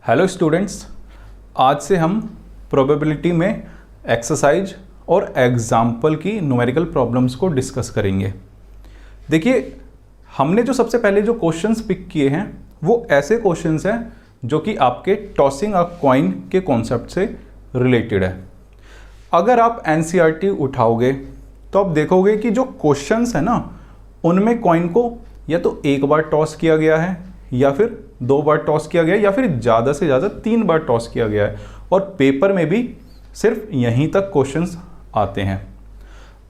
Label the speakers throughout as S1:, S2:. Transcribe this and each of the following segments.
S1: Hello students, आज से हम प्रोबेबिलिटी में एक्सरसाइज और एग्जाम्पल की न्यूमेरिकल प्रॉब्लम्स को डिस्कस करेंगे। देखिए, हमने जो सबसे पहले जो क्वेश्चंस पिक किए हैं वो ऐसे क्वेश्चंस हैं जो कि आपके टॉसिंग अ कॉइन के कॉन्सेप्ट से रिलेटेड है। अगर आप एनसीईआरटी उठाओगे तो आप देखोगे कि जो क्वेश्चंस है ना, उनमें कॉइन को या तो एक बार टॉस किया गया है या फिर 2 बार टॉस किया गया है या फिर ज़्यादा से ज़्यादा 3 बार टॉस किया गया है, और पेपर में भी सिर्फ यहीं तक क्वेश्चंस आते हैं।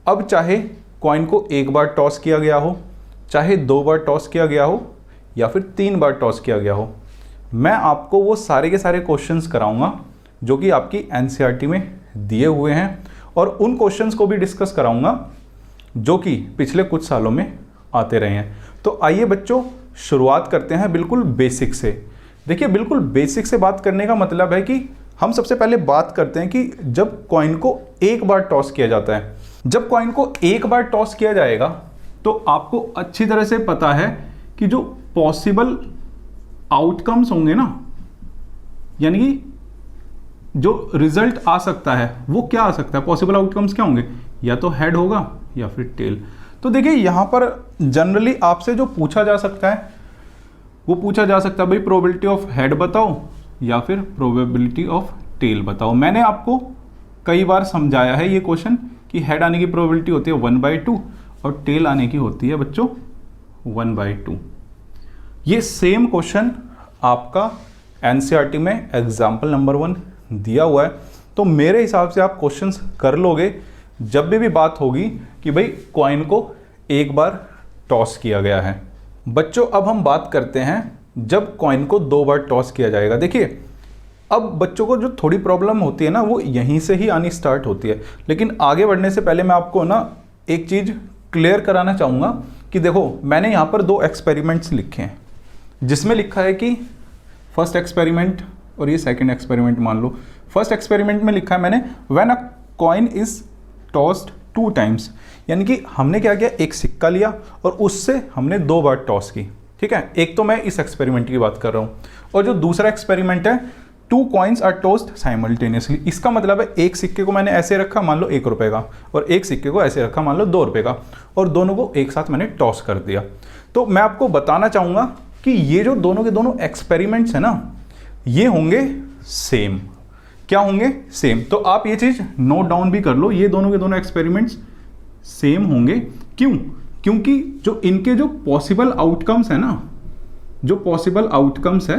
S1: अब चाहे कॉइन को एक बार टॉस किया गया हो, चाहे 2 बार टॉस किया गया हो या फिर 3 बार टॉस किया गया हो, मैं आपको वो सारे के सारे क्वेश्चंस कराऊंगा जो कि आपकी एनसीईआरटी में दिए हुए हैं, और उन क्वेश्चंस को भी डिस्कस कराऊंगा जो कि पिछले कुछ सालों में आते रहे हैं। तो आइए बच्चों, शुरुआत करते हैं बिल्कुल बेसिक से। देखिए, बिल्कुल बेसिक से बात करने का मतलब है कि हम सबसे पहले बात करते हैं कि जब कॉइन को एक बार टॉस किया जाता है, जब कॉइन को एक बार टॉस किया जाएगा तो आपको अच्छी तरह से पता है कि जो पॉसिबल आउटकम्स होंगे ना, यानी कि जो रिजल्ट आ सकता है वो क्या आ सकता है, पॉसिबल आउटकम्स क्या होंगे, या तो हेड होगा या फिर टेल। तो देखिए, यहाँ पर जनरली आपसे जो पूछा जा सकता है वो पूछा जा सकता है भाई प्रोबेबिलिटी ऑफ हेड बताओ या फिर प्रोबेबिलिटी ऑफ टेल बताओ। मैंने आपको कई बार समझाया है ये क्वेश्चन कि हेड आने की प्रोबेबिलिटी होती है 1/2 और टेल आने की होती है बच्चों 1/2। ये सेम क्वेश्चन आपका एनसीईआरटी में एग्जाम्पल नंबर 1 दिया हुआ है। तो मेरे हिसाब से आप क्वेश्चंस कर लोगे जब भी बात होगी कि भाई कॉइन को एक बार टॉस किया गया है। बच्चों, अब हम बात करते हैं जब कॉइन को 2 बार टॉस किया जाएगा। देखिए, अब बच्चों को जो थोड़ी प्रॉब्लम होती है ना, वो यहीं से ही आनी स्टार्ट होती है। लेकिन आगे बढ़ने से पहले मैं आपको ना एक चीज़ क्लियर कराना चाहूँगा कि देखो, मैंने यहाँ पर 2 एक्सपेरिमेंट्स लिखे हैं, जिसमें लिखा है कि फर्स्ट एक्सपेरिमेंट और ये सेकेंड एक्सपेरिमेंट मान लो। फर्स्ट एक्सपेरिमेंट में लिखा है मैंने when a coin is tossed 2 times, यानी कि हमने क्या किया, एक सिक्का लिया और उससे हमने 2 बार टॉस की। ठीक है, एक तो मैं इस एक्सपेरिमेंट की बात कर रहा हूँ, और जो दूसरा एक्सपेरिमेंट है 2 कॉइन्स आर टॉस्ड साइमल्टेनियसली। इसका मतलब है एक सिक्के को मैंने ऐसे रखा मान लो 1 रुपये का, और एक सिक्के को ऐसे रखा मान लो 2 रुपये का, और दोनों को एक साथ मैंने टॉस कर दिया। तो मैं आपको बताना चाहूँगा कि ये जो दोनों के दोनों एक्सपेरिमेंट्स हैं ना, ये होंगे सेम। क्या होंगे? सेम। तो आप ये चीज नोट डाउन भी कर लो, ये दोनों के दोनों एक्सपेरिमेंट्स सेम होंगे। क्यों? क्योंकि जो इनके जो पॉसिबल आउटकम्स है ना, जो पॉसिबल आउटकम्स है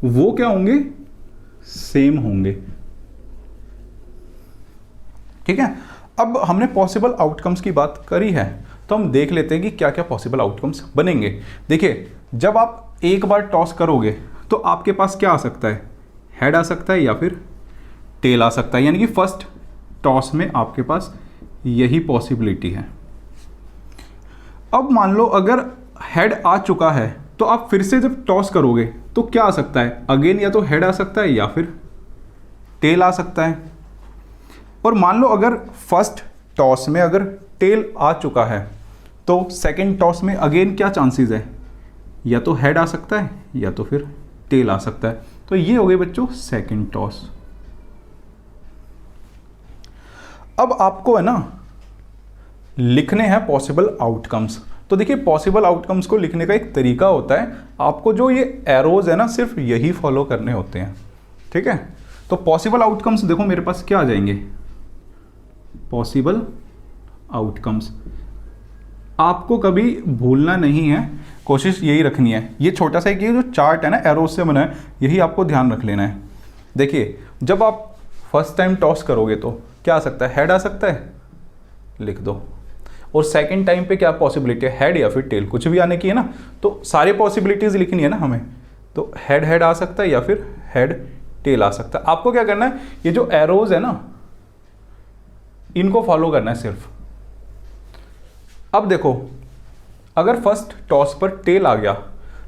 S1: वो क्या होंगे? सेम होंगे। ठीक है, अब हमने पॉसिबल आउटकम्स की बात करी है तो हम देख लेते हैं कि क्या क्या पॉसिबल आउटकम्स बनेंगे। देखिए, जब आप एक बार टॉस करोगे तो आपके पास क्या आ सकता है? हेड आ सकता है या फिर टेल आ सकता है, यानी कि फर्स्ट टॉस में आपके पास यही पॉसिबिलिटी है। अब मान लो अगर हेड आ चुका है तो आप फिर से जब टॉस करोगे तो क्या आ सकता है? अगेन या तो हेड आ सकता है या फिर टेल आ सकता है। और मान लो अगर फर्स्ट टॉस में अगर टेल आ चुका है तो सेकंड टॉस में अगेन क्या चांसेस है? या तो हेड आ सकता है या तो फिर टेल आ सकता है। तो ये हो गए बच्चों सेकंड टॉस। अब आपको है ना लिखने हैं पॉसिबल आउटकम्स। तो देखिए, पॉसिबल आउटकम्स को लिखने का एक तरीका होता है, आपको जो ये एरोज है ना सिर्फ यही फॉलो करने होते हैं। ठीक है, तो पॉसिबल आउटकम्स देखो मेरे पास क्या आ जाएंगे, पॉसिबल आउटकम्स। आपको कभी भूलना नहीं है, कोशिश यही रखनी है। ये छोटा सा एक जो चार्ट है ना एरोज से बना है, यही आपको ध्यान रख लेना है। देखिए, जब आप फर्स्ट टाइम टॉस करोगे तो क्या आ सकता है? हेड आ सकता है, लिख दो। और सेकंड टाइम पे क्या पॉसिबिलिटी है? हेड या फिर टेल, कुछ भी आने की है ना। तो सारी पॉसिबिलिटीज लिखनी है ना हमें, तो हेड हेड आ सकता है या फिर हेड टेल आ सकता है। आपको क्या करना है, ये जो एरोज है ना इनको फॉलो करना है सिर्फ। अब देखो, अगर फर्स्ट टॉस पर टेल आ गया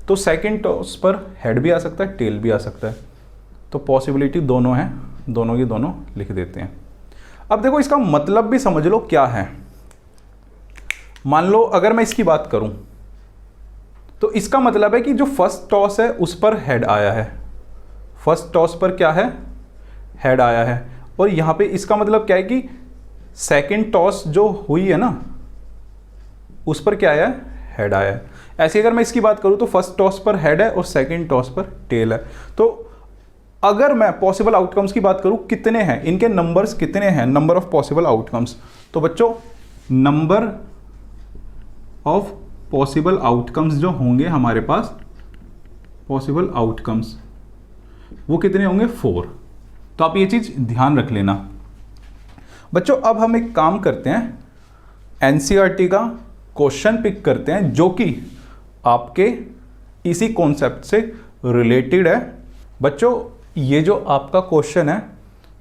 S1: तो सेकंड टॉस पर हेड भी आ सकता है, टेल भी आ सकता है। तो पॉसिबिलिटी दोनों है, दोनों की दोनों लिख देते हैं। अब देखो, इसका मतलब भी समझ लो क्या है। मान लो अगर मैं इसकी बात करूं तो इसका मतलब है कि जो फर्स्ट टॉस है उस पर हेड आया है, फर्स्ट टॉस पर क्या है, हेड आया है। और यहाँ पे इसका मतलब क्या है कि सेकंड टॉस जो हुई है ना उस पर क्या आया है, हेड आया है। ऐसे अगर मैं इसकी बात करूँ तो फर्स्ट टॉस पर हेड है और सेकंड टॉस पर टेल है। तो अगर मैं पॉसिबल आउटकम्स की बात करूँ कितने हैं, इनके नंबर्स कितने हैं, नंबर ऑफ पॉसिबल आउटकम्स, तो बच्चों नंबर ऑफ पॉसिबल आउटकम्स जो होंगे हमारे पास, पॉसिबल आउटकम्स वो कितने होंगे, 4। तो आप ये चीज़ ध्यान रख लेना बच्चों। अब हम एक काम करते हैं, एनसीईआरटी का क्वेश्चन पिक करते हैं जो कि आपके इसी कॉन्सेप्ट से रिलेटेड है। बच्चों ये जो आपका क्वेश्चन है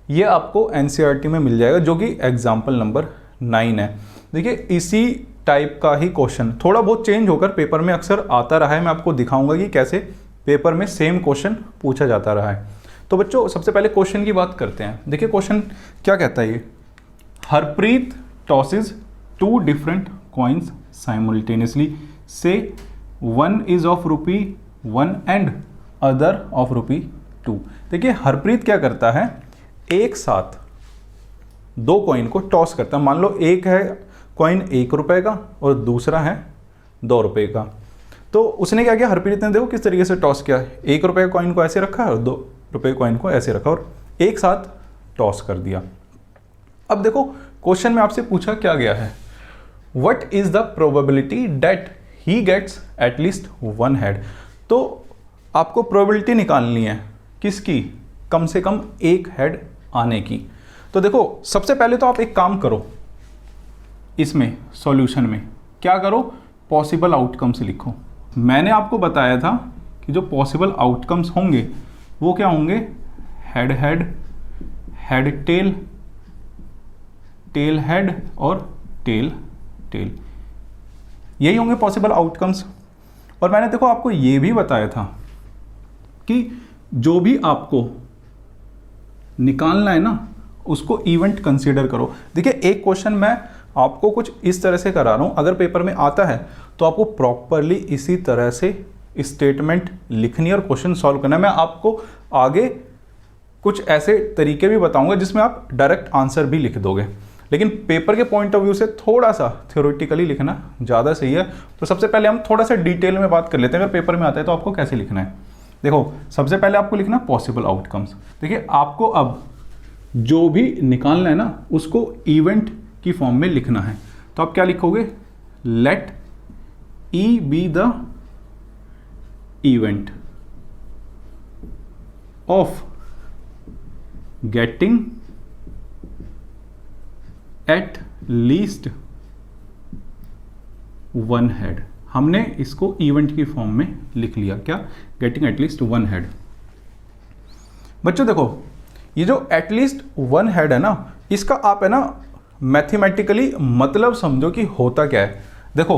S1: ये आपको एनसीईआरटी में मिल जाएगा जो कि एग्जाम्पल नंबर 9 है। देखिए इसी टाइप का ही क्वेश्चन थोड़ा बहुत चेंज होकर पेपर में अक्सर आता रहा है। मैं आपको दिखाऊंगा कि कैसे पेपर में सेम क्वेश्चन पूछा जाता रहा है। तो बच्चों सबसे पहले क्वेश्चन की बात करते हैं। देखिए क्वेश्चन क्या कहता है, ये Harpreet tosses 2 different coins simultaneously से one is of ₹1 and other of ₹2। देखिए हरप्रीत क्या करता है, एक साथ 2 कॉइन को टॉस करता है। मान लो एक है कॉइन ₹1 का और दूसरा है ₹2 का। तो उसने क्या किया, हरप्रीत ने देखो किस तरीके से टॉस किया, ₹1 का कॉइन को ऐसे रखा और ₹2 कॉइन को ऐसे रखा और एक साथ टॉस कर दिया। अब देखो क्वेश्चन में आपसे पूछा क्या गया है, what is the probability that he gets at least 1 head. तो आपको प्रोबेबिलिटी निकालनी है किसकी, कम से कम 1 हेड आने की। तो देखो सबसे पहले तो आप एक काम करो, इसमें सॉल्यूशन में क्या करो, पॉसिबल आउटकम्स लिखो। मैंने आपको बताया था कि जो पॉसिबल आउटकम्स होंगे वो क्या होंगे, head head, head tell, tail head और टेल टेल, यही होंगे पॉसिबल आउटकम्स। और मैंने देखो आपको ये भी बताया था कि जो भी आपको निकालना है ना उसको इवेंट कंसीडर करो। देखिए एक क्वेश्चन मैं आपको कुछ इस तरह से करा रहा हूं, अगर पेपर में आता है तो आपको प्रॉपरली इसी तरह से स्टेटमेंट लिखनी और क्वेश्चन सॉल्व करना है। मैं आपको आगे कुछ ऐसे तरीके भी बताऊंगा जिसमें आप डायरेक्ट आंसर भी लिख दोगे, लेकिन पेपर के पॉइंट ऑफ व्यू से थोड़ा सा थ्योरेटिकली लिखना ज़्यादा सही है। तो सबसे पहले हम थोड़ा सा डिटेल में बात कर लेते हैं, अगर पेपर में आता है तो आपको कैसे लिखना है। देखो सबसे पहले आपको लिखना पॉसिबल आउटकम्स। देखिए आपको अब जो भी निकालना है ना उसको इवेंट की फॉर्म में लिखना है। तो आप क्या लिखोगे, let E be the event of getting at least 1 head. हमने इसको इवेंट की फॉर्म में लिख लिया, क्या, गेटिंग एटलीस्ट 1 हेड। बच्चों देखो ये जो एटलीस्ट 1 हेड है ना, इसका आप है ना मैथमेटिकली मतलब समझो कि होता क्या है। देखो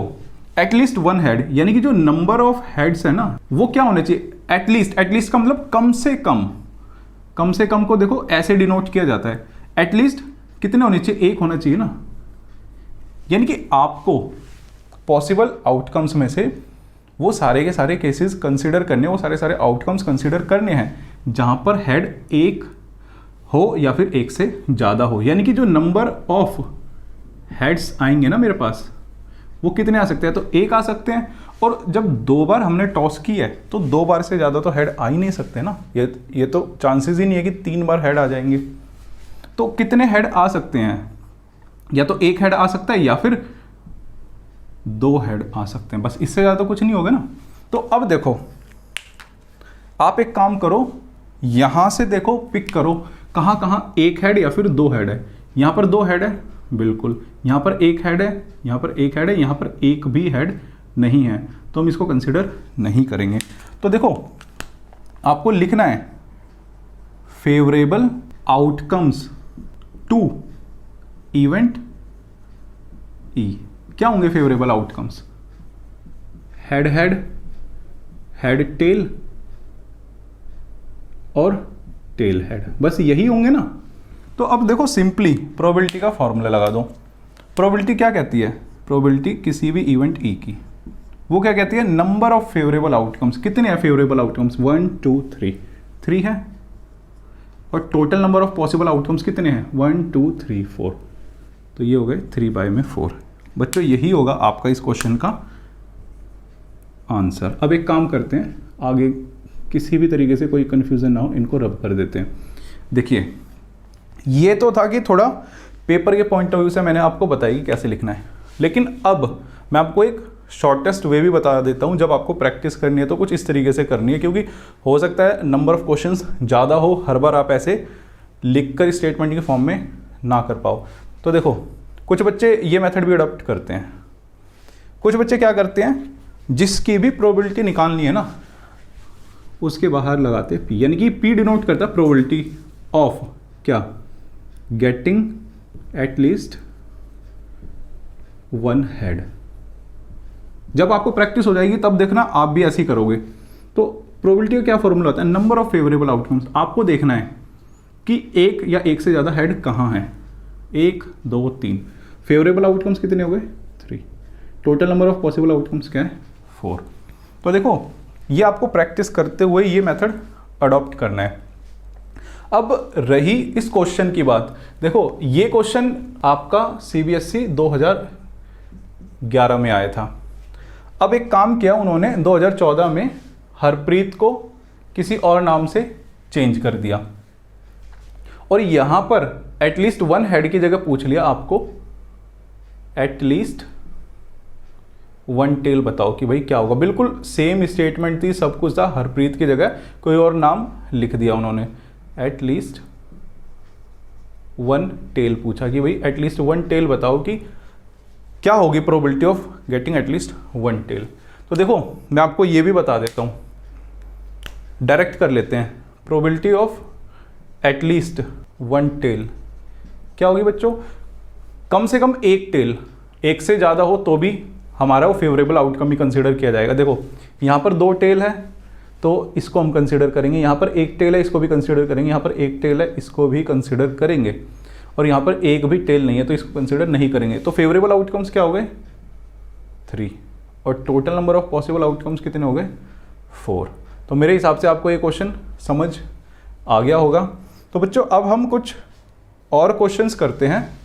S1: एटलीस्ट 1 हेड यानी कि जो नंबर ऑफ हेड्स है ना वो क्या होने चाहिए, एटलीस्ट, एटलीस्ट का मतलब कम से कम, कम से कम को देखो ऐसे डिनोट किया जाता है, एटलीस्ट कितने होने चाहिए, 1 होना चाहिए ना। यानी कि आपको पॉसिबल आउटकम्स में से वो सारे के सारे केसेस कंसीडर करने, वो सारे सारे आउटकम्स कंसीडर करने हैं जहां पर हेड 1 हो या फिर 1 से ज़्यादा हो। यानी कि जो नंबर ऑफ हेड्स आएंगे ना मेरे पास वो कितने आ सकते हैं, तो 1 आ सकते हैं। और जब 2 बार हमने टॉस की है तो 2 बार से ज़्यादा तो हेड आ ही नहीं सकते ना, ये तो चांसेस ही नहीं है कि 3 बार हेड आ जाएंगे। तो कितने हेड आ सकते हैं, या तो 1 हेड आ सकता है या फिर 2 हेड आ सकते हैं, बस इससे ज़्यादा तो कुछ नहीं होगा ना। तो अब देखो आप एक काम करो, यहां से देखो पिक करो कहां कहां 1 हेड या फिर 2 हेड है। यहां पर 2 हेड है बिल्कुल, यहां पर 1 हेड है, यहां पर 1 हेड है, यहां पर 1 भी हेड नहीं है, तो हम इसको कंसिडर नहीं करेंगे। तो देखो आपको लिखना है favourable outcomes to event E. क्या होंगे favourable outcomes, head head, head tail और टेल हेड, बस यही होंगे ना। तो अब देखो सिंपली प्रोबेबिलिटी का फॉर्मूला लगा दो। प्रोबेबिलिटी क्या कहती है, प्रोबेबिलिटी किसी भी इवेंट ई की, वो क्या कहती है, नंबर ऑफ फेवरेबल आउटकम्स। कितने हैं फेवरेबल आउटकम्स, 1 2 3, 3 है। और total number of possible outcomes कितने हैं, 1 2 3 4, तो ये हो गए 3/4। बच्चों यही होगा आपका इस क्वेश्चन का आंसर। अब एक काम करते हैं, आगे किसी भी तरीके से कोई कंफ्यूजन ना हो, इनको रब कर देते हैं। देखिए ये तो था कि थोड़ा पेपर के पॉइंट ऑफ व्यू से मैंने आपको बताया कि कैसे लिखना है, लेकिन अब मैं आपको एक शॉर्टेस्ट वे भी बता देता हूं। जब आपको प्रैक्टिस करनी है तो कुछ इस तरीके से करनी है, क्योंकि हो सकता है नंबर ऑफ क्वेश्चंस ज़्यादा हो, हर बार आप ऐसे लिखकर स्टेटमेंट के फॉर्म में ना कर पाओ। तो देखो कुछ बच्चे ये मेथड भी अडॉप्ट करते हैं, कुछ बच्चे क्या करते हैं, जिसकी भी प्रोबेबिलिटी निकालनी है ना उसके बाहर लगाते पी, यानी कि पी डिनोट करता है प्रोबेबिलिटी ऑफ क्या, गेटिंग एटलीस्ट 1 हेड। जब आपको प्रैक्टिस हो जाएगी तब देखना आप भी ऐसे ही करोगे। तो प्रोबेबिलिटी का क्या फॉर्मूला होता है, नंबर ऑफ फेवरेबल आउटकम्स। आपको देखना है कि एक या एक से ज़्यादा हेड कहाँ हैं, 1 2 3। फेवरेबल आउटकम्स कितने हो गए, 3। Total number of possible outcomes क्या है, 4। तो देखो ये आपको प्रैक्टिस करते हुए ये मेथड अडॉप्ट करना है। अब रही इस क्वेश्चन की बात, देखो ये क्वेश्चन आपका CBSE 2011 में आया था। अब एक काम किया उन्होंने 2014 में हरप्रीत को किसी और नाम से चेंज कर दिया, और यहां पर एटलीस्ट 1 हेड की जगह पूछ लिया आपको एटलीस्ट 1 टेल बताओ कि भाई क्या होगा। बिल्कुल सेम स्टेटमेंट थी, सब कुछ था, हरप्रीत की जगह कोई और नाम लिख दिया उन्होंने, एटलीस्ट 1 टेल पूछा कि भाई एटलीस्ट 1 टेल बताओ कि क्या होगी probability of getting at least 1 tail. तो देखो मैं आपको ये भी बता देता हूँ, डायरेक्ट कर लेते हैं। प्रोबेबिलिटी ऑफ एटलीस्ट 1 टेल क्या होगी बच्चों, कम से कम 1 टेल, एक से ज़्यादा हो तो भी हमारा वो फेवरेबल आउटकम ही कंसीडर किया जाएगा। देखो यहाँ पर 2 टेल है तो इसको हम कंसीडर करेंगे, यहाँ पर 1 टेल है इसको भी कंसीडर करेंगे, यहाँ पर 1 टेल है इसको भी कंसीडर करेंगे, और यहाँ पर एक भी टेल नहीं है तो इसको कंसीडर नहीं करेंगे। तो फेवरेबल आउटकम्स क्या हो गए, 3, और total number of possible outcomes कितने हो गए, 4। तो मेरे हिसाब से आपको ये क्वेश्चन समझ आ गया होगा। तो बच्चों अब हम कुछ और क्वेश्चंस करते हैं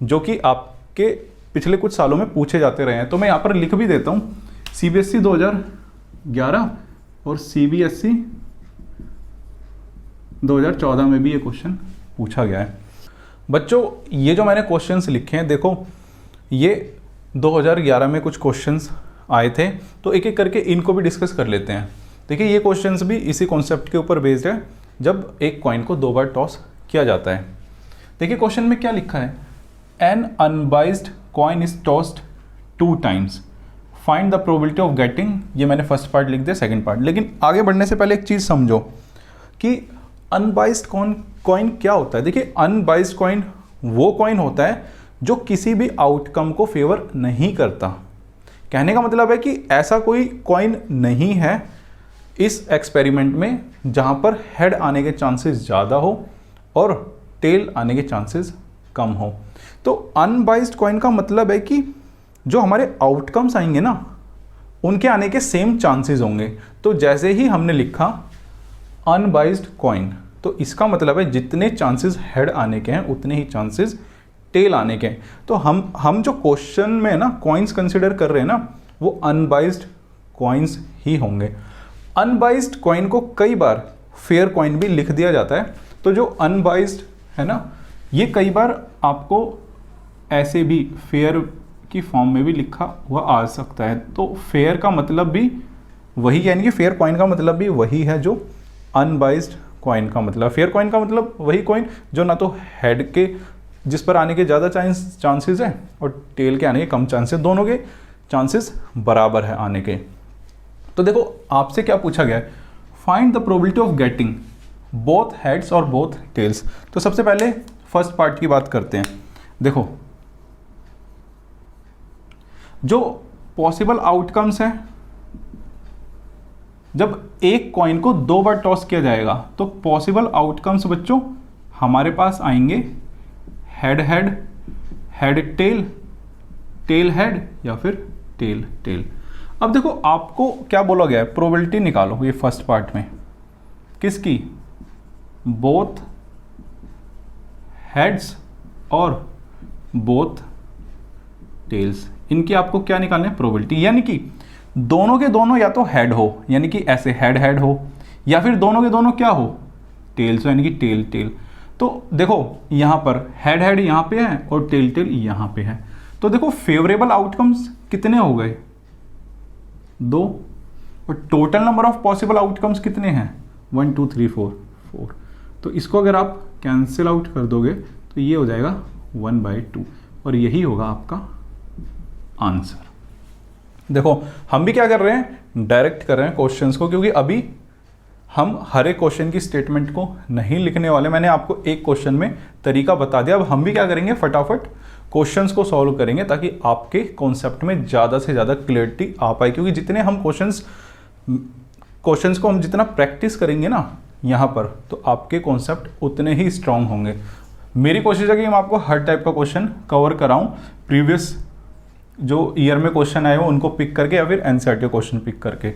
S1: जो कि आपके पिछले कुछ सालों में पूछे जाते रहे हैं। तो मैं यहाँ पर लिख भी देता हूँ, CBSE 2011 और CBSE 2014 में भी ये क्वेश्चन पूछा गया है। बच्चों ये जो मैंने क्वेश्चंस लिखे हैं, देखो ये 2011 में कुछ क्वेश्चंस आए थे, तो एक एक करके इनको भी डिस्कस कर लेते हैं। देखिए ये क्वेश्चंस भी इसी कॉन्सेप्ट के ऊपर बेस्ड है, जब एक कॉइन को 2 बार टॉस किया जाता है। देखिए क्वेश्चन में क्या लिखा है, an unbiased coin is tossed 2 times, find the probability of getting. ये मैंने फर्स्ट पार्ट लिख दिया, सेकंड पार्ट। लेकिन आगे बढ़ने से पहले एक चीज़ समझो कि अनबाइज्ड कॉइन क्या होता है। देखिए अनबाइज्ड कॉइन वो कॉइन होता है जो किसी भी आउटकम को फेवर नहीं करता। कहने का मतलब है कि ऐसा कोई कॉइन नहीं है इस एक्सपेरिमेंट में जहां पर हेड आने के चांसेस ज़्यादा हो और टेल आने के चांसेस कम हो। तो अनबाइज्ड कॉइन का मतलब है कि जो हमारे आउटकम्स आएंगे ना उनके आने के सेम चांसेस होंगे। तो जैसे ही हमने लिखा अनबाइज्ड कॉइन, तो इसका मतलब है जितने चांसेस हेड आने के हैं उतने ही चांसेस टेल आने के हैं। तो हम जो क्वेश्चन में ना कॉइन्स कंसिडर कर रहे हैं ना वो अनबाइज्ड कॉइन्स ही होंगे। अनबाइज्ड कॉइन को कई बार फेयर कॉइन भी लिख दिया जाता है। तो जो अनबाइज्ड है ना ये कई बार आपको ऐसे भी फेयर की फॉर्म में भी लिखा हुआ आ सकता है। तो फेयर का मतलब भी वही, यानी कि फेयर कॉइन का मतलब भी वही है जो अनबाइज्ड कॉइन का मतलब। फेयर कॉइन का मतलब वही कॉइन जो ना तो हेड के जिस पर आने के ज़्यादा चांसेस है और टेल के आने के कम चांसेस, दोनों के चांसेस बराबर है आने के। तो देखो आपसे क्या पूछा गया है, find the probability of getting both heads और बोथ टेल्स। तो सबसे पहले फर्स्ट पार्ट की बात करते हैं। देखो जो पॉसिबल आउटकम्स हैं, जब एक कॉइन को 2 बार टॉस किया जाएगा तो पॉसिबल आउटकम्स बच्चों हमारे पास आएंगे head head, head tell, tail head या फिर टेल टेल। अब देखो आपको क्या बोला गया है, प्रोबेबिलिटी निकालो ये फर्स्ट पार्ट में, किसकी, बोथ हेड्स और बोथ टेल्स, इनकी आपको क्या निकालना है, प्रोबेबिलिटी। यानी कि दोनों के दोनों या तो हेड हो, यानी कि ऐसे हेड हेड हो, या फिर दोनों के दोनों क्या हो, टेल्स हो, यानी कि टेल टेल। तो देखो यहाँ पर हेड हेड यहाँ पे है और टेल टेल यहाँ पे है, तो देखो फेवरेबल आउटकम्स कितने हो गए, 2, और total number of possible outcomes कितने हैं, 1 2 3 4 4। तो इसको अगर आप कैंसिल आउट कर दोगे तो ये हो जाएगा 1/2, और यही होगा आपका आंसर। देखो हम भी क्या कर रहे हैं, डायरेक्ट कर रहे हैं क्वेश्चंस को, क्योंकि अभी हम हर एक क्वेश्चन की स्टेटमेंट को नहीं लिखने वाले। मैंने आपको एक क्वेश्चन में तरीका बता दिया, अब हम भी क्या करेंगे, फटाफट क्वेश्चंस को सॉल्व करेंगे ताकि आपके कॉन्सेप्ट में ज़्यादा से ज़्यादा क्लियरिटी आ पाए। क्योंकि जितने हम क्वेश्चंस को हम जितना प्रैक्टिस करेंगे ना यहाँ पर, तो आपके कॉन्सेप्ट उतने ही स्ट्रांग होंगे। मेरी कोशिश है कि मैं आपको हर टाइप का क्वेश्चन कवर कराऊं, प्रीवियस जो ईयर में क्वेश्चन आए हो उनको पिक करके, या फिर एनसीईआरटी क्वेश्चन पिक करके।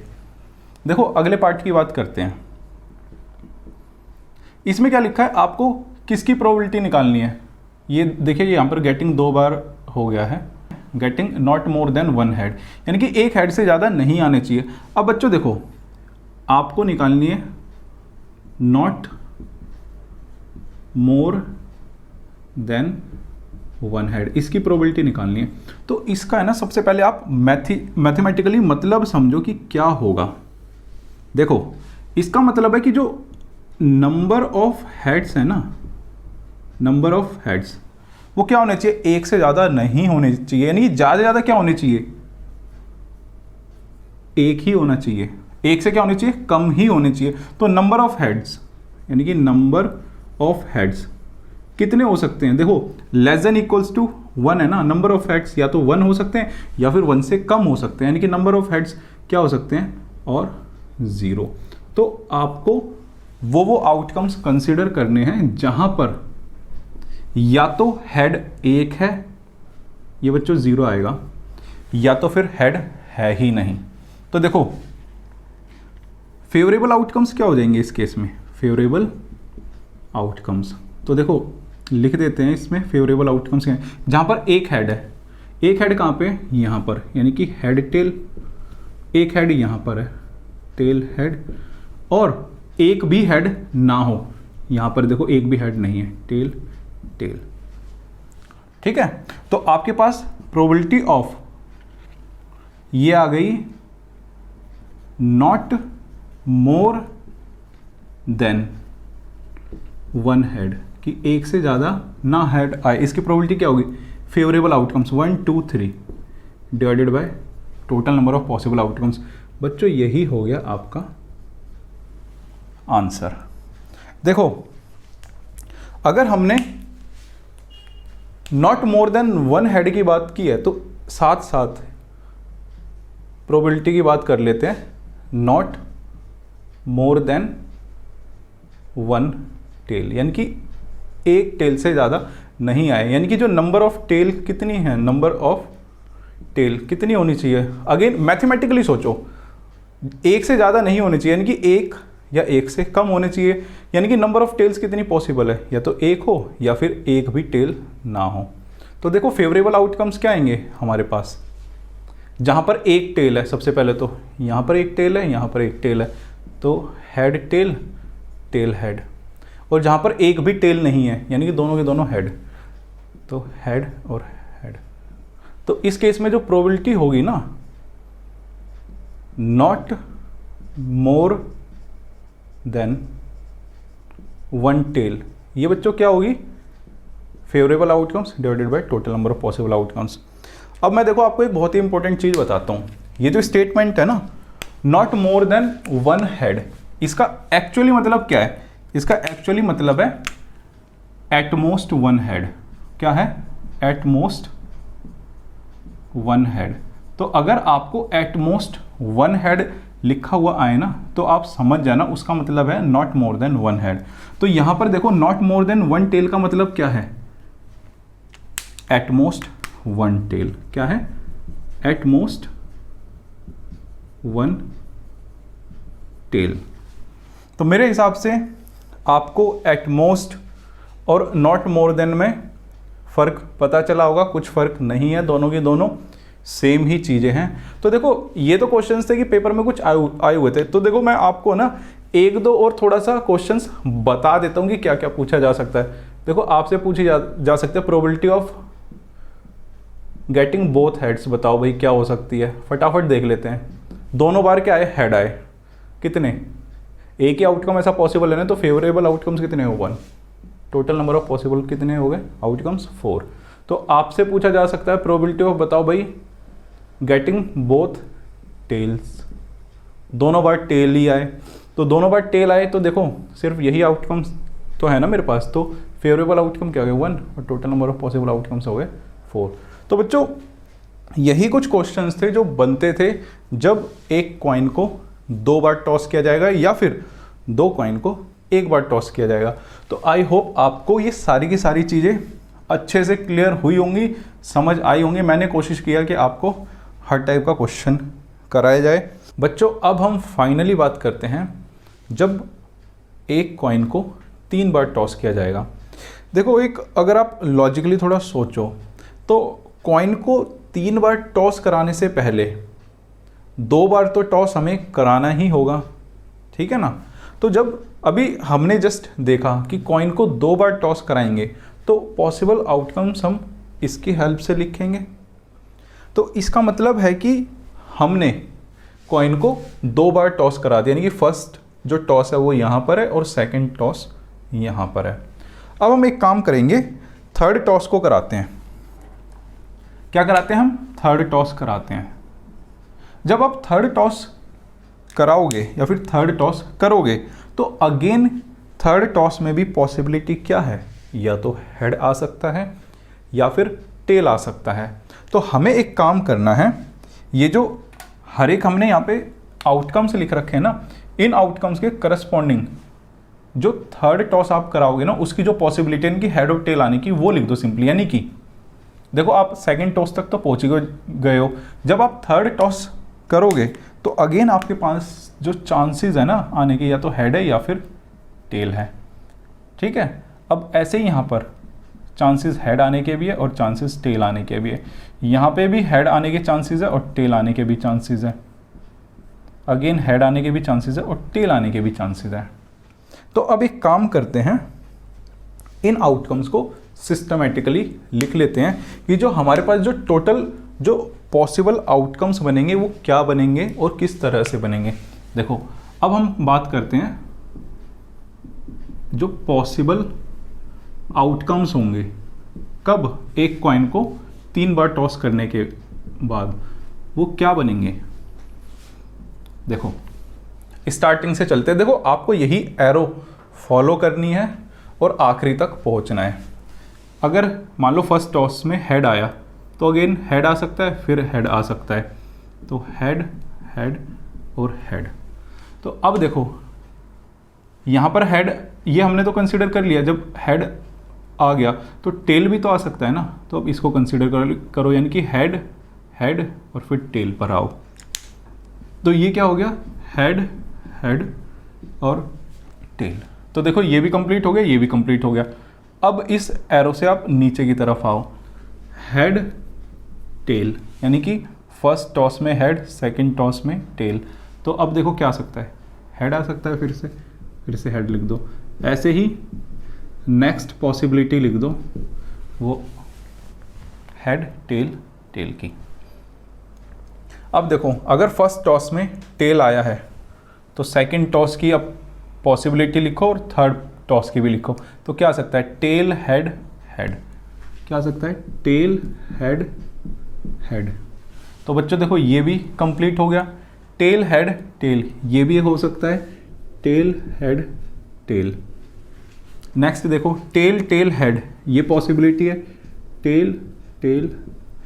S1: देखो अगले पार्ट की बात करते हैं। इसमें क्या लिखा है, आपको किसकी प्रोबेबिलिटी निकालनी है, ये देखिए यहाँ पर गेटिंग 2 बार हो गया है, getting not more than 1 head, यानी कि एक हेड से ज़्यादा नहीं आने चाहिए। अब बच्चों देखो आपको निकालनी है नॉट मोर देन 1 हेड, इसकी प्रोबेबिलिटी निकालनी है। तो इसका है ना, सबसे पहले आप मैथमेटिकली मतलब समझो कि क्या होगा। देखो इसका मतलब है कि जो नंबर ऑफ हेड्स है ना, नंबर ऑफ हेड्स वो क्या होने चाहिए, एक से ज़्यादा नहीं होने चाहिए, यानी ज़्यादा से ज़्यादा क्या होने चाहिए, एक ही होना चाहिए, एक से क्या होने चाहिए, कम ही होने चाहिए। तो नंबर ऑफ हेड्स, यानी कि नंबर ऑफ हेड्स कितने हो सकते हैं, देखो लेस देन इक्वल्स टू 1 है ना, नंबर ऑफ हेड्स या तो 1 हो सकते हैं या फिर 1 से कम हो सकते हैं, यानी कि नंबर ऑफ हेड्स क्या हो सकते हैं, और 0। तो आपको वो आउटकम्स कंसिडर करने हैं जहां पर या तो हेड 1 है, ये बच्चों 0 आएगा, या तो फिर हेड है ही नहीं। तो देखो फेवरेबल आउटकम्स क्या हो जाएंगे इस केस में, फेवरेबल आउटकम्स, तो देखो लिख देते हैं इसमें फेवरेबल आउटकम्स हैं, जहां पर एक हेड है, एक हेड कहां पे, यहां पर, यानी कि हेड टेल, एक हेड यहां पर है, टेल हेड, और एक भी हेड ना हो, यहां पर देखो एक भी हेड नहीं है, टेल टेल। ठीक है, तो आपके पास प्रोबेबिलिटी ऑफ ये आ गई नॉट मोर देन 1 हेड, कि एक से ज़्यादा ना हेड आए, इसकी प्रोबेबिलिटी क्या होगी, favourable outcomes 1 2 3 divided by total number of possible outcomes. बच्चों यही हो गया आपका आंसर। देखो अगर हमने नॉट मोर देन 1 हेड की बात की है, तो साथ साथ प्रोबेबिलिटी की बात कर लेते हैं, नॉट मोर देन 1 टेल, यानी कि एक टेल से ज़्यादा नहीं आए, यानी कि जो नंबर ऑफ टेल कितनी है, नंबर ऑफ टेल कितनी होनी चाहिए, अगेन मैथमेटिकली सोचो, एक से ज़्यादा नहीं होनी चाहिए, यानी कि एक या एक से कम होने चाहिए, यानी कि नंबर ऑफ टेल्स कितनी पॉसिबल है, या तो एक हो या फिर एक भी टेल ना हो। तो देखो फेवरेबल आउटकम्स क्या आएंगे हमारे पास, जहाँ पर एक टेल है, सबसे पहले तो यहाँ पर एक टेल है, यहाँ पर एक टेल है, तो हेड टेल टेल हेड, और जहाँ पर एक भी टेल नहीं है, यानी कि दोनों के दोनों हेड, तो हेड और हेड। तो इस केस में जो प्रोबेबिलिटी होगी ना, नॉट मोर देन 1 टेल, ये बच्चों क्या होगी, favourable outcomes divided by total number of possible outcomes. अब मैं देखो आपको एक बहुत ही इंपॉर्टेंट चीज़ बताता हूँ, ये जो स्टेटमेंट है ना नॉट मोर देन 1 हेड, इसका एक्चुअली मतलब क्या है, इसका एक्चुअली मतलब है एट मोस्ट 1 हेड। क्या है, एट मोस्ट 1 हेड। तो अगर आपको एट मोस्ट 1 हेड लिखा हुआ आए ना, तो आप समझ जाना उसका मतलब है नॉट मोर देन 1 हेड। तो यहां पर देखो नॉट मोर देन 1 टेल का मतलब क्या है, एट मोस्ट 1 टेल। क्या है, एट मोस्ट 1 टेल। तो मेरे हिसाब से आपको एट मोस्ट और नॉट मोर देन में फ़र्क पता चला होगा। कुछ फ़र्क नहीं है, दोनों की दोनों सेम ही चीज़ें हैं। तो देखो ये तो क्वेश्चंस थे कि पेपर में कुछ आए हुए थे। तो देखो मैं आपको ना एक दो और थोड़ा सा क्वेश्चंस बता देता हूँ कि क्या क्या पूछा जा सकता है। देखो आपसे पूछी जा सकते हैं probability of getting both heads, बताओ भाई क्या हो सकती है। फटाफट देख लेते हैं। दोनों बार क्या आए, हेड आए। कितने, एक ही आउटकम ऐसा पॉसिबल है ना, तो फेवरेबल आउटकम्स कितने हो, 1। टोटल नंबर ऑफ पॉसिबल कितने हो गए आउटकम्स, 4। तो आपसे पूछा जा सकता है प्रोबेबिलिटी ऑफ, बताओ भाई गेटिंग बोथ टेल्स। दोनों बार टेल ही आए, तो दोनों बार टेल आए तो देखो सिर्फ यही आउटकम्स तो है ना मेरे पास। तो फेवरेबल आउटकम क्या हो गया, 1, और total number of possible outcomes हो गए 4। तो बच्चों यही कुछ क्वेश्चंस थे जो बनते थे जब एक कॉइन को 2 बार टॉस किया जाएगा या फिर 2 कॉइन को 1 बार टॉस किया जाएगा। तो आई होप आपको ये सारी की सारी चीज़ें अच्छे से क्लियर हुई होंगी, समझ आई होंगी। मैंने कोशिश किया कि आपको हर टाइप का क्वेश्चन कराया जाए। बच्चों अब हम फाइनली बात करते हैं जब एक कॉइन को 3 बार टॉस किया जाएगा। देखो एक अगर आप लॉजिकली थोड़ा सोचो तो कॉइन को 3 बार टॉस कराने से पहले 2 बार तो टॉस हमें कराना ही होगा, ठीक है ना। तो जब अभी हमने जस्ट देखा कि कॉइन को 2 बार टॉस कराएंगे तो पॉसिबल आउटकम्स हम इसकी हेल्प से लिखेंगे। तो इसका मतलब है कि हमने कॉइन को 2 बार टॉस करा दिया, यानी कि फर्स्ट जो टॉस है वो यहाँ पर है और सेकंड टॉस यहाँ पर है। अब हम एक काम करेंगे, थर्ड टॉस को कराते हैं। क्या कराते हैं हम, थर्ड टॉस कराते हैं। जब आप थर्ड टॉस कराओगे या फिर थर्ड टॉस करोगे तो अगेन थर्ड टॉस में भी पॉसिबिलिटी क्या है, या तो हेड आ सकता है या फिर टेल आ सकता है। तो हमें एक काम करना है, ये जो हर एक हमने यहाँ पे आउटकम्स लिख रखे हैं ना, इन आउटकम्स के करस्पॉन्डिंग जो थर्ड टॉस आप कराओगे ना उसकी जो पॉसिबिलिटी है कि हेड और टेल आने की वो लिख दो सिंपली। यानी कि देखो आप सेकंड टॉस तक तो पहुंच गए हो, जब आप थर्ड टॉस करोगे तो अगेन आपके पास जो चांसेस है ना आने के, या तो हेड है या फिर टेल है, ठीक है। अब ऐसे ही यहाँ पर चांसेस हेड आने के भी है और चांसेस टेल आने के भी है। यहाँ पे भी हेड आने के चांसेस है और टेल आने के भी चांसेस है। अगेन हेड आने के भी चांसेस है और टेल आने के भी चांसेस है। तो अब एक काम करते हैं, इन आउटकम्स को सिस्टमेटिकली लिख लेते हैं कि जो हमारे पास जो टोटल जो पॉसिबल आउटकम्स बनेंगे वो क्या बनेंगे और किस तरह से बनेंगे। देखो अब हम बात करते हैं जो पॉसिबल आउटकम्स होंगे कब, एक कॉइन को 3 बार टॉस करने के बाद, वो क्या बनेंगे। देखो स्टार्टिंग से चलते हैं। देखो आपको यही एरो फॉलो करनी है और आखिरी तक पहुंचना है। अगर मान लो फर्स्ट टॉस में हेड आया तो अगेन हेड आ सकता है, फिर हेड आ सकता है, तो हेड हेड और हेड। तो अब देखो यहाँ पर हेड ये हमने तो कंसीडर कर लिया, जब हेड आ गया तो टेल भी तो आ सकता है ना, तो अब इसको कंसीडर करो, यानी कि हेड हेड और फिर टेल पर आओ। तो ये क्या हो गया, हेड हेड और टेल। तो देखो ये भी कंप्लीट हो गया, ये भी कंप्लीट हो गया। अब इस एरो से आप नीचे की तरफ आओ, हेड टेल, यानी कि फर्स्ट टॉस में हेड, सेकंड टॉस में टेल। तो अब देखो क्या आ सकता है, हेड आ सकता है, फिर से हेड लिख दो। ऐसे ही नेक्स्ट पॉसिबिलिटी लिख दो, वो हेड टेल टेल की। अब देखो अगर फर्स्ट टॉस में टेल आया है तो सेकंड टॉस की अब पॉसिबिलिटी लिखो और थर्ड टॉस की भी लिखो। तो क्या आ सकता है, टेल हेड हेड। क्या आ सकता है, टेल हेड हेड। तो बच्चों देखो ये भी कंप्लीट हो गया, टेल हेड टेल, ये भी हो सकता है, टेल हेड टेल। नेक्स्ट देखो टेल टेल हेड, ये पॉसिबिलिटी है, टेल टेल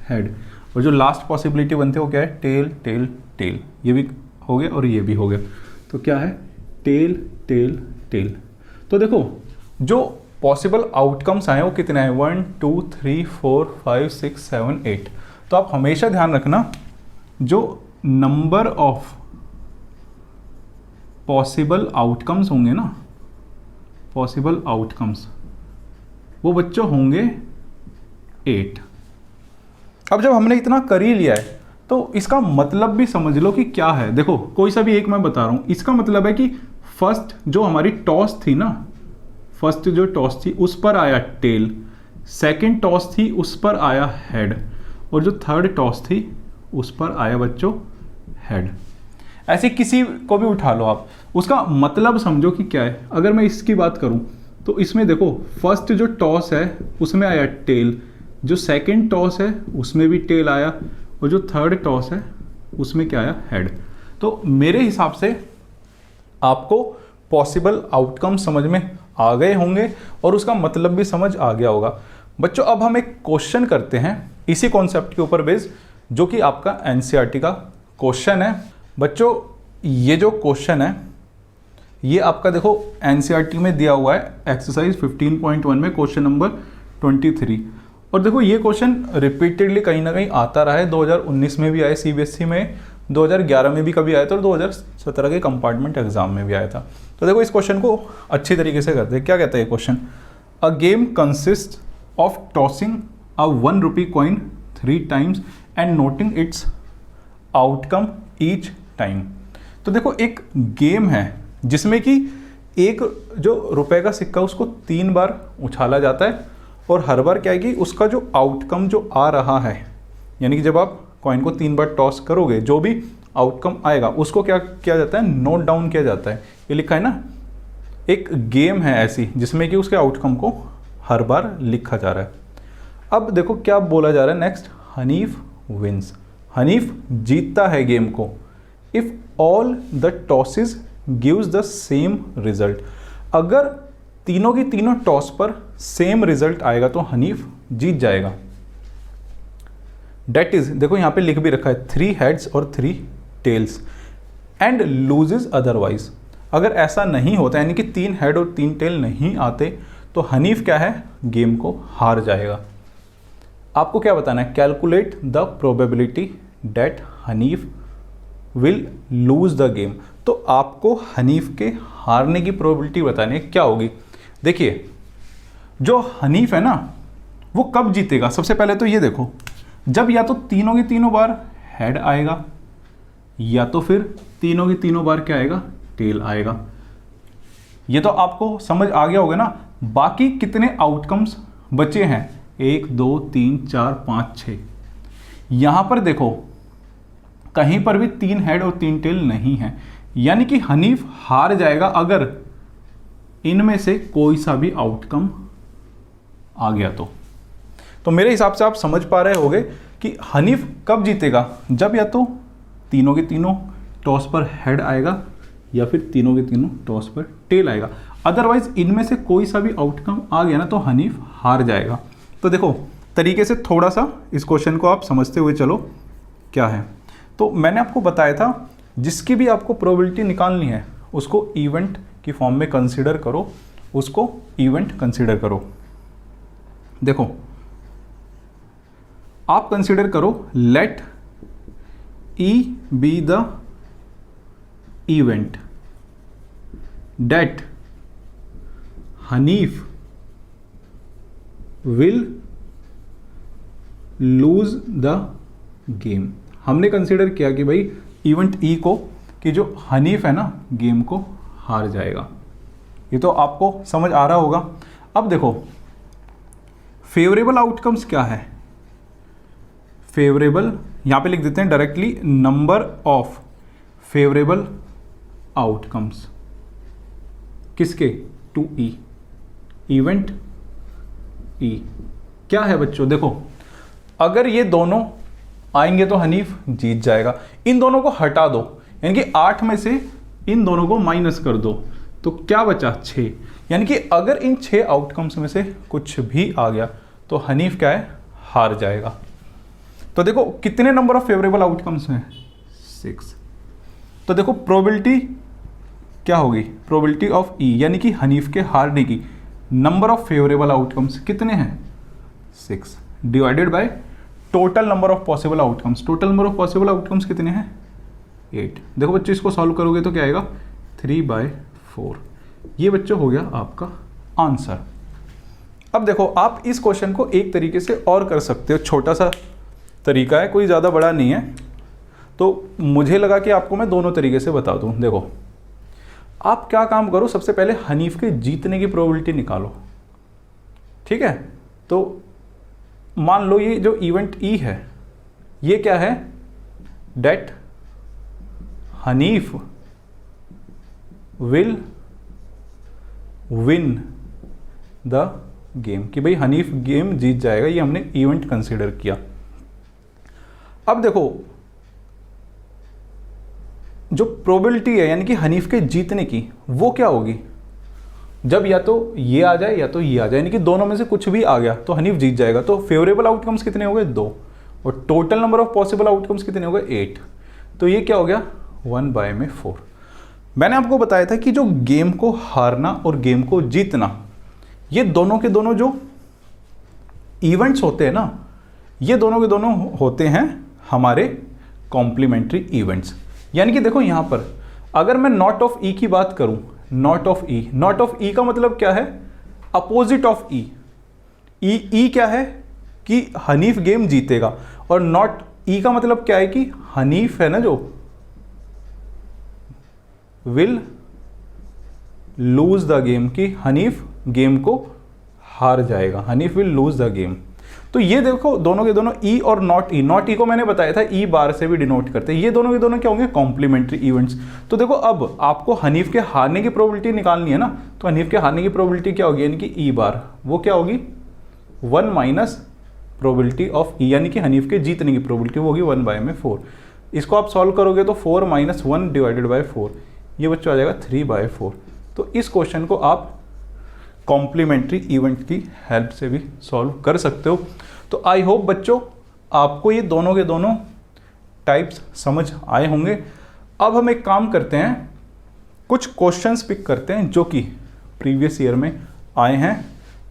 S1: हेड। और जो लास्ट पॉसिबिलिटी बनते हो क्या है, टेल टेल टेल। ये भी हो गया और ये भी हो गया, तो क्या है, टेल टेल टेल। तो देखो जो पॉसिबल आउटकम्स आए वो कितने हैं, 1 2 3 4 5 6 7 8। तो आप हमेशा ध्यान रखना जो नंबर ऑफ पॉसिबल आउटकम्स होंगे ना, पॉसिबल आउटकम्स, वो बच्चों होंगे 8। अब जब हमने इतना कर ही लिया है तो इसका मतलब भी समझ लो कि क्या है। देखो कोई सा भी एक मैं बता रहा हूँ, इसका मतलब है कि फर्स्ट जो हमारी टॉस थी ना, फर्स्ट जो टॉस थी उस पर आया टेल, सेकंड टॉस थी उस पर आया हेड, और जो थर्ड टॉस थी उस पर आया बच्चों हेड। ऐसे किसी को भी उठा लो आप, उसका मतलब समझो कि क्या है। अगर मैं इसकी बात करूं तो इसमें देखो फर्स्ट जो टॉस है उसमें आया टेल, जो सेकंड टॉस है उसमें भी टेल आया, और जो थर्ड टॉस है उसमें क्या आया हेड। तो मेरे हिसाब से आपको पॉसिबल आउटकम समझ में आ गए होंगे और उसका मतलब भी समझ आ गया होगा। बच्चों अब हम एक क्वेश्चन करते हैं इसी कॉन्सेप्ट के ऊपर बेस्ड, जो कि आपका एनसीईआरटी का क्वेश्चन है। बच्चों ये जो क्वेश्चन है ये आपका देखो एनसीईआरटी में दिया हुआ है, एक्सरसाइज 15.1 में क्वेश्चन नंबर 23। और देखो ये क्वेश्चन रिपीटेडली कहीं ना कहीं आता रहा है, 2019 में भी आया सीबीएसई में, 2011 में भी कभी आया था और 2017 के कंपार्टमेंट एग्जाम में भी आया था। तो देखो इस क्वेश्चन को अच्छी तरीके से करते हैं। क्या कहता है ये question, a game consist of tossing a 1 rupee coin 3 times and noting its outcome each time. तो देखो एक गेम है जिसमें कि एक जो रुपए का सिक्का उसको 3 बार उछाला जाता है, और हर बार क्या है कि उसका जो आउटकम जो आ रहा है, यानी कि जब आप कॉइन को 3 बार टॉस करोगे जो भी आउटकम आएगा उसको क्या किया जाता है, नोट डाउन किया जाता है। ये लिखा है ना, एक गेम है ऐसी जिसमें कि उसके आउटकम को हर बार लिखा जा रहा है। अब देखो क्या बोला जा रहा है नेक्स्ट, हनीफ विंस, हनीफ जीतता है गेम को if all the tosses gives the same result. अगर तीनों की तीनों टॉस पर सेम रिजल्ट आएगा तो हनीफ जीत जाएगा। डेट इज, देखो यहां पे लिख भी रखा है 3 हेड्स और 3 टेल्स एंड लूजेज अदरवाइज। अगर ऐसा नहीं होता यानी कि 3 हेड और 3 टेल नहीं आते तो हनीफ क्या है, गेम को हार जाएगा। आपको क्या बताना है, calculate the probability that Hanif will lose the game. तो आपको हनीफ के हारने की प्रोबेबिलिटी बतानी है, क्या होगी। देखिए जो हनीफ है ना वो कब जीतेगा, सबसे पहले तो ये देखो, जब या तो तीनों की तीनों बार हेड आएगा या तो फिर तीनों की तीनों बार क्या आएगा, टेल आएगा। ये तो आपको समझ आ गया होगा ना। बाकी कितने आउटकम्स बचे हैं, 1 2 3 4 5 6। यहां पर देखो कहीं पर भी 3 हेड और 3 टेल नहीं है, यानी कि हनीफ हार जाएगा अगर इनमें से कोई सा भी आउटकम आ गया तो मेरे हिसाब से आप समझ पा रहे होंगे कि हनीफ कब जीतेगा, जब या तो तीनों के तीनों टॉस पर हेड आएगा या फिर तीनों के तीनों टॉस पर टेल आएगा। अदरवाइज इनमें से कोई सा भी आउटकम आ गया ना तो हनीफ हार जाएगा। तो देखो तरीके से थोड़ा सा इस क्वेश्चन को आप समझते हुए चलो क्या है। तो मैंने आपको बताया था जिसकी भी आपको प्रोबेबिलिटी निकालनी है उसको इवेंट की फॉर्म में कंसीडर करो, उसको इवेंट कंसीडर करो। देखो आप कंसीडर करो, let E be the event that Hanif will lose the game. हमने कंसीडर किया कि भाई इवेंट ई को, कि जो हनीफ है ना गेम को हार जाएगा। ये तो आपको समझ आ रहा होगा। अब देखो फेवरेबल आउटकम्स क्या है, फेवरेबल यहां पे लिख देते हैं directly, number of favourable outcomes किसके, टू ई, इवेंट ई। क्या है बच्चों, देखो अगर ये दोनों आएंगे तो हनीफ जीत जाएगा। इन दोनों को हटा दो, यानी कि 8 में से इन दोनों को माइनस कर दो तो क्या बचा, 6। यानी कि अगर इन 6 आउटकम्स में से कुछ भी आ गया तो हनीफ क्या है, हार जाएगा। तो देखो कितने नंबर ऑफ फेवरेबल आउटकम्स हैं, 6। तो देखो प्रोबेबिलिटी क्या होगी, प्रोबेबिलिटी ऑफ ई यानी कि हनीफ के हारने की, नंबर ऑफ फेवरेबल आउटकम्स कितने हैं, 6 divided by total number of possible outcomes. Total number of possible outcomes कितने हैं, 8। देखो बच्चों इसको सॉल्व करोगे तो क्या आएगा, 3/4। ये बच्चों हो गया आपका आंसर। अब देखो आप इस क्वेश्चन को एक तरीके से और कर सकते हो, छोटा सा तरीका है, कोई ज़्यादा बड़ा नहीं है, तो मुझे लगा कि आपको मैं दोनों तरीके से बता दूं। देखो आप क्या काम करो, सबसे पहले हनीफ के जीतने की प्रोबेबिलिटी निकालो, ठीक है। तो मान लो ये जो इवेंट ई है ये क्या है, that Hanif will win the game, कि भाई हनीफ गेम जीत जाएगा, ये हमने इवेंट कंसीडर किया। अब देखो जो प्रोबेबिलिटी है यानी कि हनीफ के जीतने की, वो क्या होगी, जब या तो ये आ जाए या तो ये आ जाए, यानी कि दोनों में से कुछ भी आ गया तो हनीफ जीत जाएगा। तो फेवरेबल आउटकम्स कितने हो गए, 2, और total number of possible outcomes कितने हो गए, 8। तो ये क्या हो गया, 1/4। मैंने आपको बताया था कि जो गेम को हारना और गेम को जीतना, ये दोनों के दोनों जो इवेंट्स होते हैं ना, ये दोनों के दोनों होते हैं हमारे कॉम्प्लीमेंट्री इवेंट्स। यानी कि देखो यहां पर अगर मैं नॉट ऑफ ई की बात करूं, नॉट ऑफ ई का मतलब क्या है, अपोजिट ऑफ ई। ई क्या है कि हनीफ गेम जीतेगा, और नॉट ई का मतलब क्या है कि हनीफ है ना जो विल लूज द गेम, कि हनीफ गेम को हार जाएगा, Hanif will lose the game. तो ये देखो दोनों के दोनों ई और नॉट ई को मैंने बताया था ई बार से भी डिनोट करते हैं, ये दोनों के दोनों क्या होंगे, कॉम्प्लीमेंट्री इवेंट्स। तो देखो अब आपको हनीफ के हारने की प्रोबेबिलिटी निकालनी है ना, तो हनीफ के हारने की प्रोबेबिलिटी क्या होगी, यानी कि ई बार, वो क्या होगी 1 माइनस प्रोबेबिलिटी ऑफ ई, यानी कि हनीफ के जीतने की प्रोबेबिलिटी वो होगी 1/4। इसको आप सॉल्व करोगे तो 4 - 1 / 4, ये बच्चों आ जाएगा 3/4। तो इस क्वेश्चन को आप कॉम्प्लीमेंट्री इवेंट की हेल्प से भी सॉल्व कर सकते हो। तो आई होप बच्चों आपको ये दोनों के दोनों टाइप्स समझ आए होंगे। अब हम एक काम करते हैं, कुछ क्वेश्चंस पिक करते हैं जो कि प्रीवियस ईयर में आए हैं,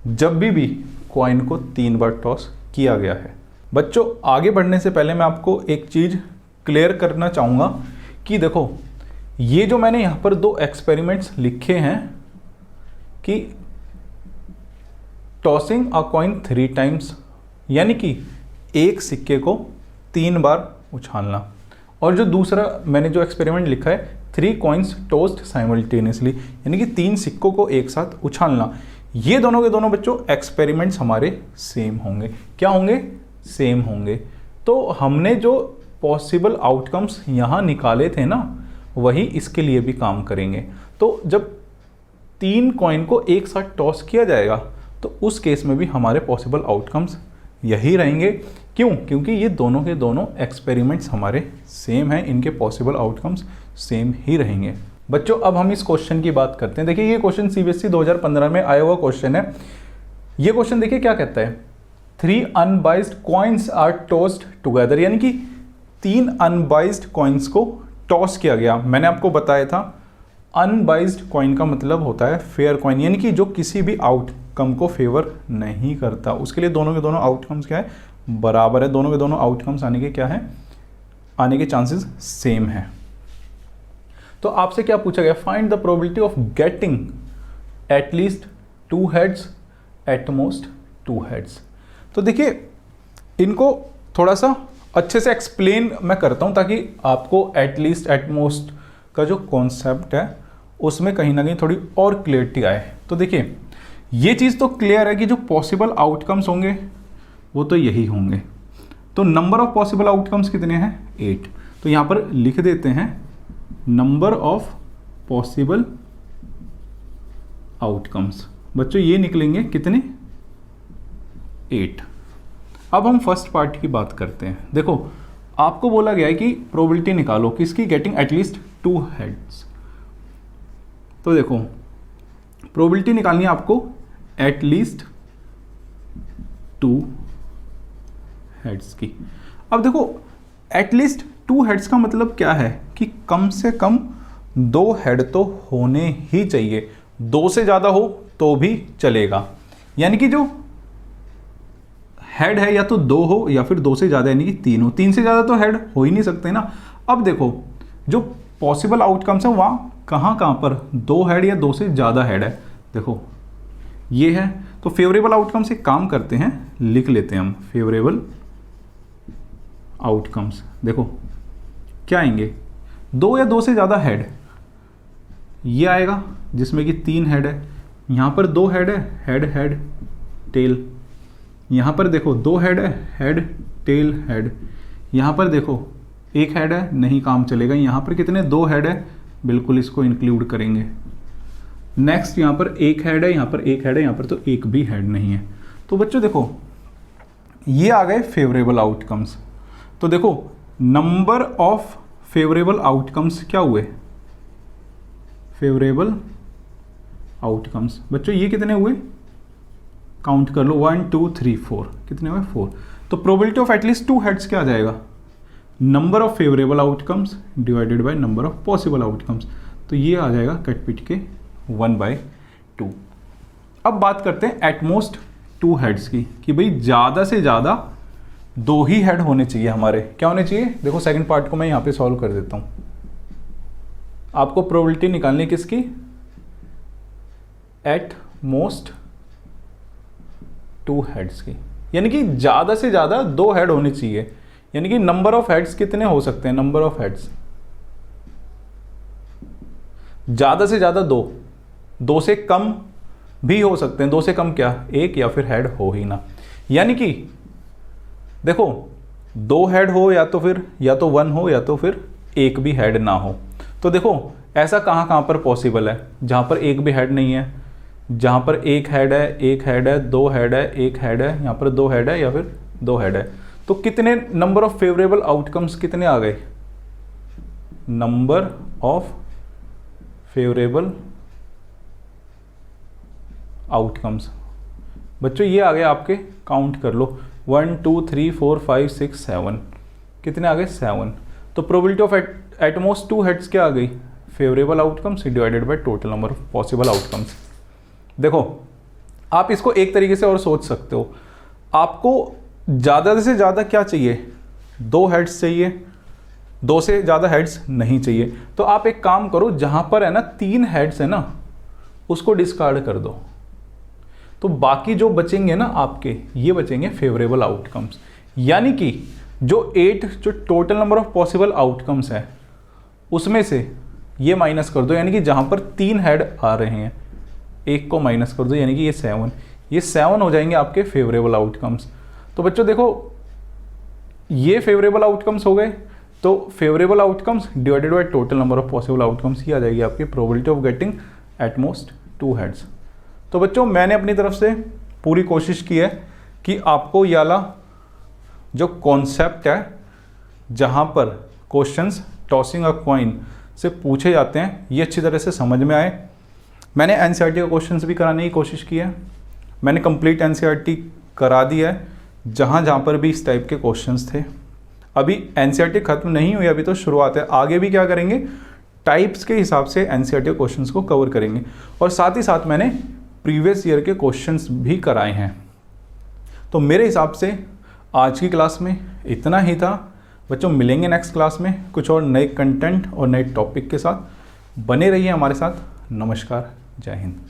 S1: जब भी कॉइन को 3 बार टॉस किया गया है। बच्चों आगे बढ़ने से पहले मैं आपको एक चीज़ क्लियर करना चाहूँगा कि देखो ये जो मैंने यहाँ पर 2 एक्सपेरिमेंट्स लिखे हैं कि टॉसिंग अ कॉइन 3 टाइम्स, यानी कि एक सिक्के को 3 बार उछालना, और जो दूसरा मैंने जो एक्सपेरिमेंट लिखा है 3 कॉइन्स टॉस्ड साइमल्टेनियसली, यानी कि 3 सिक्कों को एक साथ उछालना, ये दोनों के दोनों बच्चों एक्सपेरिमेंट्स हमारे सेम होंगे। क्या होंगे, सेम होंगे। तो हमने जो पॉसिबल आउटकम्स यहाँ निकाले थे ना, वही इसके लिए भी काम करेंगे। तो जब 3 कॉइन को एक साथ टॉस किया जाएगा तो उस केस में भी हमारे पॉसिबल आउटकम्स यही रहेंगे। क्यों, क्योंकि ये दोनों के दोनों एक्सपेरिमेंट्स हमारे सेम हैं, इनके पॉसिबल आउटकम्स सेम ही रहेंगे। बच्चों अब हम इस क्वेश्चन की बात करते हैं। देखिए ये क्वेश्चन सीबीएसई 2015 में आया हुआ क्वेश्चन है। ये क्वेश्चन देखिए क्या कहता है, 3 unbiased coins are tossed together, यानी कि 3 अनबाइज्ड कॉइन्स को टॉस किया गया। मैंने आपको बताया था अनबाइज्ड कॉइन का मतलब होता है फेयर कॉइन, यानी कि जो किसी भी आउटकम को फेवर नहीं करता। उसके लिए दोनों के दोनों आउटकम्स क्या है, बराबर है। दोनों के दोनों आउटकम्स आने के क्या है, आने के चांसेस सेम है। तो आपसे क्या पूछा गया, find the probability of getting at least 2 heads, at most 2 heads. तो देखिए इनको थोड़ा सा अच्छे से एक्सप्लेन मैं करता हूं ताकि आपको एटलीस्ट एटमोस्ट का जो कॉन्सेप्ट है उसमें कहीं ना कहीं थोड़ी और क्लियरिटी आए। तो देखिए ये चीज़ तो क्लियर है कि जो पॉसिबल आउटकम्स होंगे वो तो यही होंगे। तो नंबर ऑफ पॉसिबल आउटकम्स कितने हैं, 8। तो यहाँ पर लिख देते हैं नंबर ऑफ पॉसिबल आउटकम्स। बच्चों ये निकलेंगे कितने, 8। अब हम फर्स्ट पार्ट की बात करते हैं। देखो आपको बोला गया है कि प्रोबेबिलिटी निकालो किसकी, गेटिंग एटलीस्ट 2 हेड्स। तो देखो प्रोबेबिलिटी निकालनी है आपको एटलीस्ट 2 हेड्स की। अब देखो एटलीस्ट 2 हेड्स का मतलब क्या है कि कम से कम 2 हेड तो होने ही चाहिए, 2 से ज़्यादा हो तो भी चलेगा। यानी कि जो हेड है या तो 2 हो या फिर 2 से ज़्यादा यानी कि 3 हो। 3 से ज़्यादा तो हेड हो ही नहीं सकते ना। अब देखो जो पॉसिबल आउटकम्स हैं वहाँ कहाँ कहाँ पर 2 हेड या 2 से ज़्यादा हेड है। देखो ये है, तो फेवरेबल आउटकम से काम करते हैं, लिख लेते हैं हम फेवरेबल आउटकम्स। देखो क्या आएंगे, 2 या 2 से ज़्यादा हेड, ये आएगा जिसमें कि 3 हेड है, यहाँ पर 2 हेड है, हेड हेड टेल, यहाँ पर देखो 2 हेड है, हेड टेल हेड, यहाँ पर देखो 1 हेड है, नहीं काम चलेगा, यहाँ पर कितने 2 हेड है, बिल्कुल इसको इंक्लूड करेंगे। नेक्स्ट यहाँ पर 1 हेड है, यहाँ पर 1 हेड है, यहाँ पर तो 1 भी हेड नहीं है। तो बच्चों देखो ये आ गए फेवरेबल आउटकम्स। तो देखो नंबर ऑफ फेवरेबल आउटकम्स क्या हुए, फेवरेबल आउटकम्स बच्चों ये कितने हुए, काउंट कर लो 1 2 3 4, कितने हुए 4। तो प्रोबेबिलिटी ऑफ एटलीस्ट 2 हेड्स क्या आ जाएगा, number of favourable outcomes divided by number of possible outcomes. तो ये आ जाएगा कट पिट के 1/2। अब बात करते हैं एटमोस्ट 2 हेड्स की, कि भाई ज़्यादा से ज़्यादा 2 ही हेड होने चाहिए हमारे। क्या होने चाहिए, देखो सेकंड पार्ट को मैं यहाँ पे सॉल्व कर देता हूँ। आपको प्रोबेबिलिटी निकालनी किसकी, एट मोस्ट 2 हेड्स की, यानी कि ज़्यादा से ज़्यादा 2 हेड होने चाहिए। यानी कि नंबर ऑफ हेड्स कितने हो सकते हैं, नंबर ऑफ हेड्स ज़्यादा से ज़्यादा 2 से कम भी हो सकते हैं, 2 से कम क्या, 1 या फिर हेड हो ही ना। यानी कि देखो 2 हेड हो या तो 1 हो या तो फिर 1 भी हेड ना हो। तो देखो ऐसा कहाँ कहाँ पर पॉसिबल है, जहाँ पर 1 भी हेड नहीं है, जहाँ पर 1 हेड है, 1 हेड है, 2 हेड है, 1 हेड है, यहाँ पर 2 हेड है या फिर 2 हेड है। तो कितने नंबर ऑफ फेवरेबल आउटकम्स कितने आ गए, नंबर ऑफ फेवरेबल आउटकम्स बच्चों ये आ गए आपके, काउंट कर लो 1 2 3 4 5 6 7, कितने आ गए 7। तो प्रोबेबिलिटी ऑफ एटमोस्ट 2 हेड्स क्या आ गई, favourable outcomes divided by total number of possible outcomes. देखो आप इसको एक तरीके से और सोच सकते हो, आपको ज़्यादा से ज़्यादा क्या चाहिए, 2 हेड्स चाहिए, 2 से ज़्यादा हेड्स नहीं चाहिए। तो आप एक काम करो, जहाँ पर है ना 3 हेड्स है ना उसको डिस्कार्ड कर दो, तो बाकी जो बचेंगे ना आपके, ये बचेंगे फेवरेबल आउटकम्स। यानी कि जो total number of possible outcomes है उसमें से ये माइनस कर दो, यानी कि जहाँ पर 3 हेड आ रहे हैं 1 को माइनस कर दो, यानी कि ये 7 हो जाएंगे आपके फेवरेबल आउटकम्स। तो बच्चों देखो ये फेवरेबल आउटकम्स हो गए, तो favourable outcomes divided by total number of possible outcomes ही आ जाएगी आपकी probability of getting at most 2 heads. तो बच्चों मैंने अपनी तरफ से पूरी कोशिश की है कि आपको ये वाला जो कॉन्सेप्ट है, जहाँ पर क्वेश्चंस टॉसिंग अ कॉइन से पूछे जाते हैं, ये अच्छी तरह से समझ में आए। मैंने एनसीईआरटी का क्वेश्चंस भी कराने की कोशिश की है, मैंने कंप्लीट एनसीईआरटी करा दी है जहाँ जहाँ पर भी इस टाइप के क्वेश्चंस थे। अभी एनसीईआरटी खत्म नहीं हुई, अभी तो शुरुआत है, आगे भी क्या करेंगे टाइप्स के हिसाब से एनसीईआरटी क्वेश्चंस को कवर करेंगे। और साथ ही साथ मैंने प्रीवियस ईयर के क्वेश्चंस भी कराए हैं। तो मेरे हिसाब से आज की क्लास में इतना ही था बच्चों। मिलेंगे नेक्स्ट क्लास में कुछ और नए कंटेंट और नए टॉपिक के साथ। बने रहिए हमारे साथ। नमस्कार, जय हिंद।